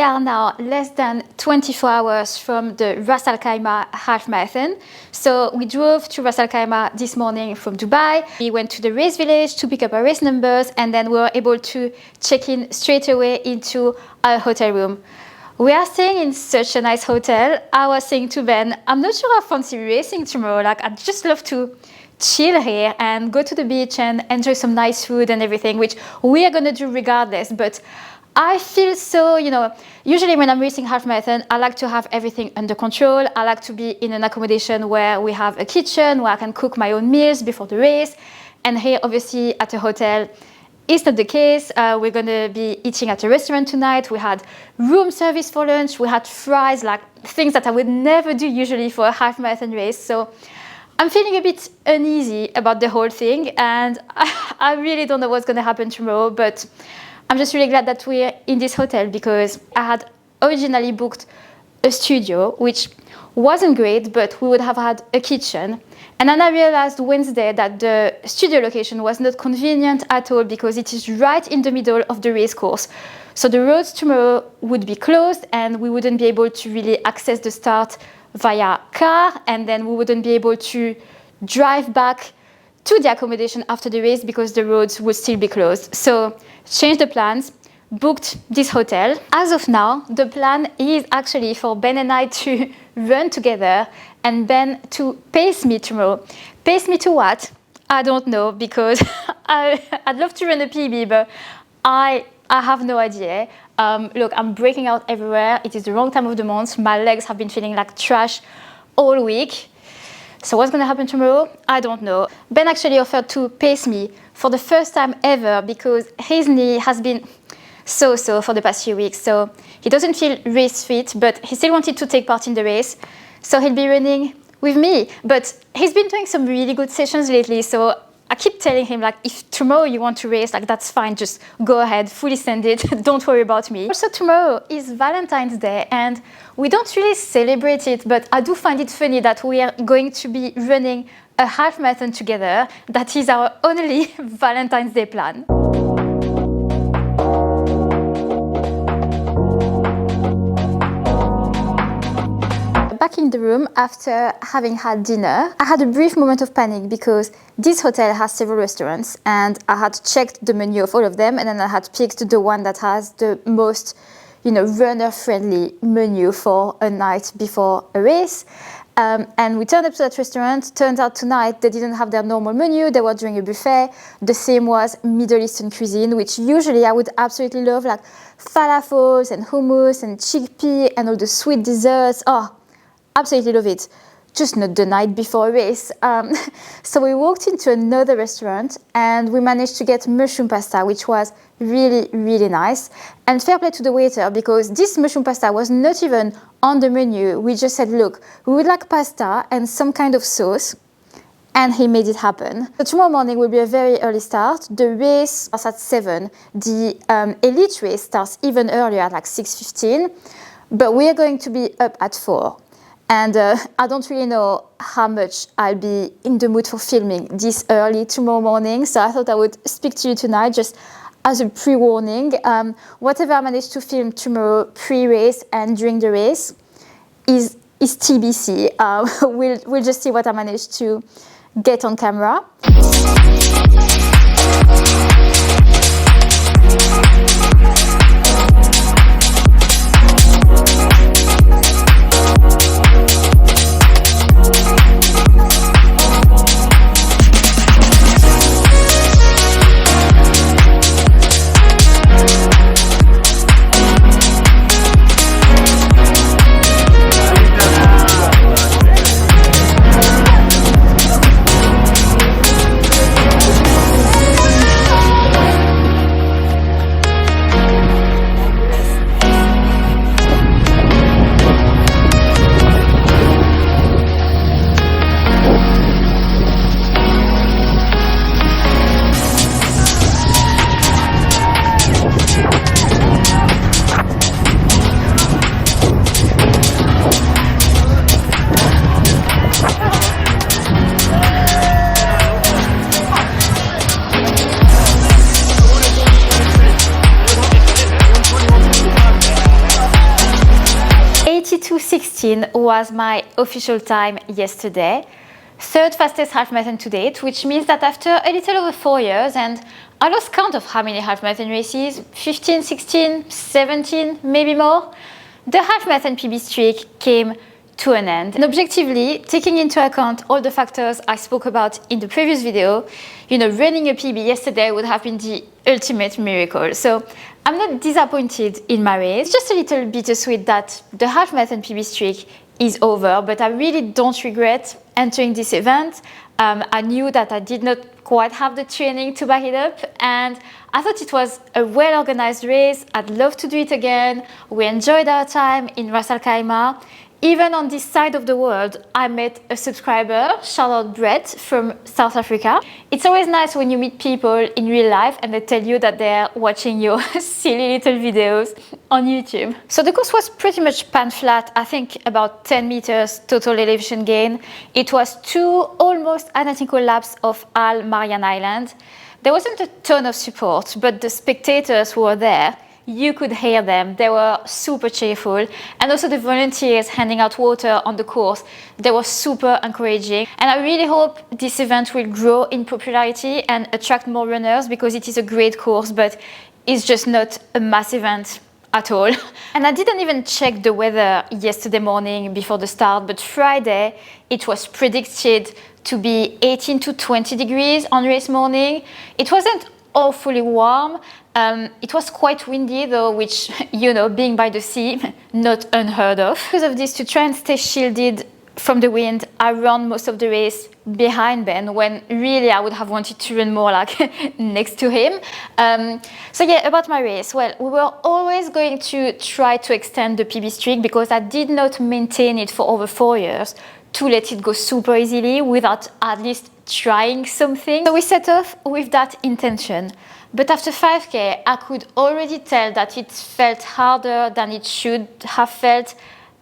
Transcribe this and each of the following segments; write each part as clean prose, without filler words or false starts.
are now less than 24 hours from the Ras Al Khaimah half marathon. So we drove to Ras Al Khaimah this morning from Dubai. We went to the race village to pick up our race numbers, and then we were able to check in straight away into our hotel room. We are staying in such a nice hotel. I was saying to Ben, I'm not sure I fancy racing tomorrow. Like, I'd just love to chill here and go to the beach and enjoy some nice food and everything, which we are going to do regardless. But I feel so, usually when I'm racing half marathon, I like to have everything under control. I like to be in an accommodation where we have a kitchen, where I can cook my own meals before the race. And here, obviously, at a hotel, it's not the case. We're going to be eating at a restaurant tonight. We had room service for lunch. We had fries, like things that I would never do usually for a half marathon race. So I'm feeling a bit uneasy about the whole thing. And I really don't know what's going to happen tomorrow. But I'm just really glad that we're in this hotel, because I had originally booked a studio, which wasn't great, but we would have had a kitchen. And then I realized Wednesday that the studio location was not convenient at all, because it is right in the middle of the race course. So the roads tomorrow would be closed, and we wouldn't be able to really access the start via car, and then we wouldn't be able to drive back to the accommodation after the race because the roads would still be closed. So changed the plans, booked this hotel. As of now, the plan is actually for Ben and I to run together, and Ben to pace me tomorrow. Pace me to what? I don't know, because I'd love to run a PB, but I have no idea. Look, I'm breaking out everywhere. It is the wrong time of the month. My legs have been feeling like trash all week. So what's going to happen tomorrow? I don't know. Ben actually offered to pace me for the first time ever, because his knee has been so for the past few weeks. So he doesn't feel race fit, but he still wanted to take part in the race. So he'll be running with me. But he's been doing some really good sessions lately. So I keep telling him, like, if tomorrow you want to race, like, that's fine. Just go ahead, fully send it. Don't worry about me. Also, tomorrow is Valentine's Day, and we don't really celebrate it, but I do find it funny that we are going to be running a half marathon together. That is our only Valentine's Day plan. Back in the room after having had dinner, I had a brief moment of panic, because this hotel has several restaurants, and I had checked the menu of all of them, and then I had picked the one that has the most, runner-friendly menu for a night before a race. And we turned up to that restaurant. Turns out tonight they didn't have their normal menu. They were doing a buffet. The same was Middle Eastern cuisine, which usually I would absolutely love, like falafels and hummus and chickpea and all the sweet desserts. Oh, absolutely love it. Just not the night before a race. So we walked into another restaurant, and we managed to get mushroom pasta, which was really nice. And fair play to the waiter, because this mushroom pasta was not even on the menu. We just said, look, we would like pasta and some kind of sauce. And he made it happen. So tomorrow morning will be a very early start. The race starts at 7. The elite race starts even earlier, at like 6:15. But we are going to be up at 4. And I don't really know how much I'll be in the mood for filming this early tomorrow morning. So I thought I would speak to you tonight just as a pre-warning. Whatever I manage to film tomorrow pre-race and during the race is TBC. We'll just see what I manage to get on camera. 15:16 was my official time yesterday. Third fastest half marathon to date, which means that after a little over 4 years, and I lost count of how many half marathon races, 15, 16, 17, maybe more, the half marathon PB streak came to an end. And objectively, taking into account all the factors I spoke about in the previous video, running a PB yesterday would have been the ultimate miracle. So I'm not disappointed in my race. It's just a little bittersweet that the half marathon PB streak is over, but I really don't regret entering this event. I knew that I did not quite have the training to back it up, and I thought it was a well-organized race. I'd love to do it again. We enjoyed our time in Ras Al Khaimah. Even on this side of the world, I met a subscriber, shout out Brett from South Africa. It's always nice when you meet people in real life and they tell you that they're watching your silly little videos on YouTube. So the course was pretty much pan flat, I think about 10 meters total elevation gain. It was 2 almost identical laps of Al Marian Island. There wasn't a ton of support, but the spectators who were there, you could hear them. They were super cheerful, and also the volunteers handing out water on the course, they were super encouraging. And I really hope this event will grow in popularity and attract more runners, because it is a great course, but it's just not a mass event at all. And I didn't even check the weather yesterday morning before the start, but Friday it was predicted to be 18 to 20 degrees on race morning. It wasn't awfully warm. It was quite windy though, which, being by the sea, not unheard of. Because of this, to try and stay shielded from the wind, I ran most of the race behind Ben, when really I would have wanted to run more like next to him. So yeah, about my race. Well, we were always going to try to extend the PB streak, because I did not maintain it for over 4 years to let it go super easily without at least trying something. So we set off with that intention. But after 5K, I could already tell that it felt harder than it should have felt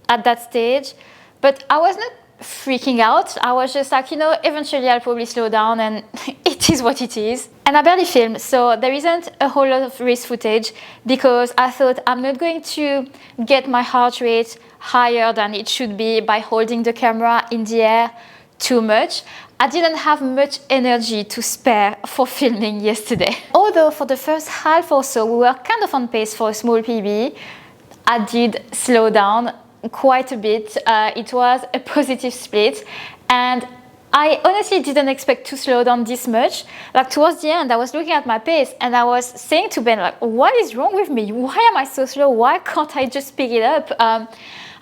at that stage. But I was not freaking out. I was just like, eventually I'll probably slow down, and it is what it is. And I barely filmed, so there isn't a whole lot of race footage, because I thought I'm not going to get my heart rate higher than it should be by holding the camera in the air too much. I didn't have much energy to spare for filming yesterday. Although for the first half or so we were kind of on pace for a small PB, I did slow down quite a bit. It was a positive split, and I honestly didn't expect to slow down this much. Like towards the end, I was looking at my pace and I was saying to Ben, like, what is wrong with me? Why am I so slow? Why can't I just pick it up?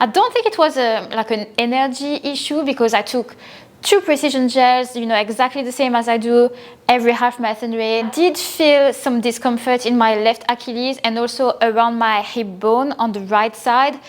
I don't think it was like an energy issue, because I took 2 precision gels, exactly the same as I do every half marathon race. I did feel some discomfort in my left Achilles and also around my hip bone on the right side.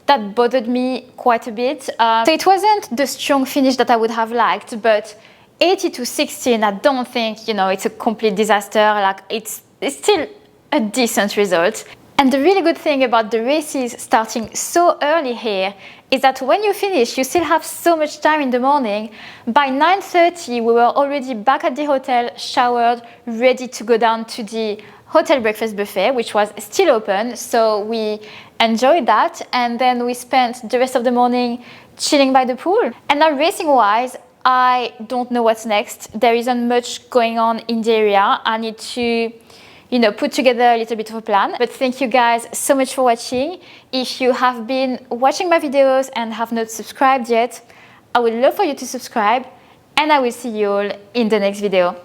That bothered me quite a bit. So it wasn't the strong finish that I would have liked, but 80 to 16, I don't think, it's a complete disaster. Like it's still a decent result. And the really good thing about the races starting so early here is that when you finish, you still have so much time in the morning. By 9:30, we were already back at the hotel, showered, ready to go down to the hotel breakfast buffet, which was still open. So we enjoyed that, and then we spent the rest of the morning chilling by the pool. And now racing-wise, I don't know what's next. There isn't much going on in the area. I need to put together a little bit of a plan. But thank you guys so much for watching. If you have been watching my videos and have not subscribed yet, I would love for you to subscribe, and I will see you all in the next video.